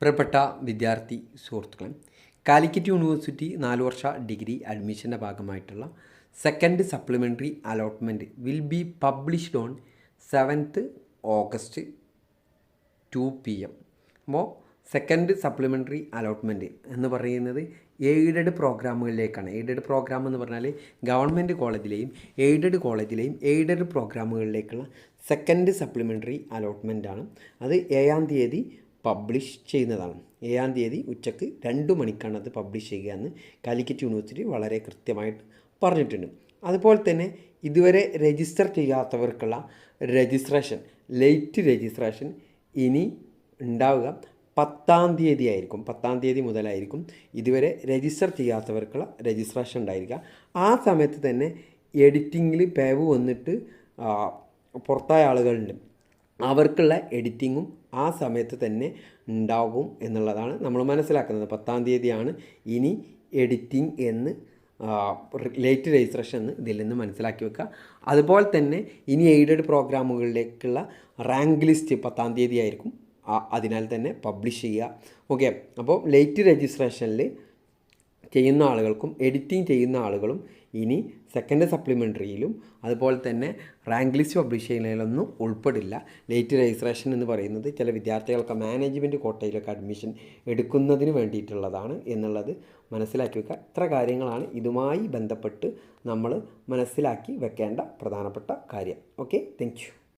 പ്രിയപ്പെട്ട വിദ്യാർത്ഥി സുഹൃത്തുക്കളെ, കാലിക്കറ്റ് യൂണിവേഴ്സിറ്റി 4 വർഷ ഡിഗ്രി അഡ്മിഷൻ്റെ ഭാഗമായിട്ടുള്ള second supplementary allotment will be published on 7th August 2 PM. അപ്പോൾ സെക്കൻഡ് സപ്ലിമെൻ്ററി അലോട്ട്മെൻറ്റ് എന്ന് പറയുന്നത് എയ്ഡഡ് പ്രോഗ്രാമുകളിലേക്കാണ്. എയ്ഡഡ് പ്രോഗ്രാം എന്ന് പറഞ്ഞാൽ ഗവൺമെൻറ് കോളേജിലെയും എയ്ഡഡ് പ്രോഗ്രാമുകളിലേക്കുള്ള സെക്കൻഡ് സപ്ലിമെൻ്ററി അലോട്ട്മെൻറ്റാണ്. അത് 7-ാം തീയതി പബ്ലിഷ് ചെയ്യുന്നതാണ്. 7-ാം തീയതി ഉച്ചയ്ക്ക് 2 മണിക്കാണ് അത് പബ്ലിഷ് ചെയ്യുക എന്ന് കാലിക്കറ്റ് യൂണിവേഴ്സിറ്റി വളരെ കൃത്യമായിട്ട് പറഞ്ഞിട്ടുണ്ട്. അതുപോലെ തന്നെ ഇതുവരെ രജിസ്റ്റർ ചെയ്യാത്തവർക്കുള്ള രജിസ്ട്രേഷൻ, ലേറ്റ് രജിസ്ട്രേഷൻ ഇനി ഉണ്ടാവുക 10-ാം തീയതി ആയിരിക്കും. 10-ാം തീയതി മുതലായിരിക്കും ഇതുവരെ രജിസ്റ്റർ ചെയ്യാത്തവർക്കുള്ള രജിസ്ട്രേഷൻ ഉണ്ടായിരിക്കുക. ആ സമയത്ത് തന്നെ എഡിറ്റിങ്ങിൽ പേവ് വന്നിട്ട് പുറത്തായ ആളുകളുണ്ട്. അവർക്കുള്ള എഡിറ്റിങ്ങും ആ സമയത്ത് തന്നെ ഉണ്ടാകും എന്നുള്ളതാണ് നമ്മൾ മനസ്സിലാക്കുന്നത്. 10-ാം തീയതിയാണ് ഇനി എഡിറ്റിംഗ് എന്ന് ലേറ്റ് രജിസ്ട്രേഷൻ എന്ന് ഇതിൽ നിന്ന് മനസ്സിലാക്കി വെക്കുക. അതുപോലെ തന്നെ ഇനി എയ്ഡഡ് പ്രോഗ്രാമുകളിലേക്കുള്ള റാങ്ക് ലിസ്റ്റ് 10-ാം തീയതി ആയിരിക്കും. അതിനാൽ തന്നെ പബ്ലിഷ് ചെയ്യുക. ഓക്കെ, അപ്പോൾ ലേറ്റ് രജിസ്ട്രേഷനിൽ ചെയ്യുന്ന ആളുകൾക്കും എഡിറ്റിംഗ് ചെയ്യുന്ന ആളുകളും ഇനി സെക്കൻഡ് സപ്ലിമെൻ്ററിയിലും അതുപോലെ തന്നെ റാങ്ക് ലിസ്റ്റ് പബ്ലിഷ് ചെയ്യുന്നതിലൊന്നും ഉൾപ്പെടില്ല. ലേറ്റ് രജിസ്ട്രേഷൻ എന്ന് പറയുന്നത് ചില വിദ്യാർത്ഥികൾക്ക് മാനേജ്മെൻറ്റ് കോട്ടയിലൊക്കെ അഡ്മിഷൻ എടുക്കുന്നതിന് വേണ്ടിയിട്ടുള്ളതാണ് എന്നുള്ളത് മനസ്സിലാക്കി വെക്കുക. ഇത്ര കാര്യങ്ങളാണ് ഇതുമായി ബന്ധപ്പെട്ട് നമ്മൾ മനസ്സിലാക്കി വെക്കേണ്ട പ്രധാനപ്പെട്ട കാര്യം. Okay, thank you.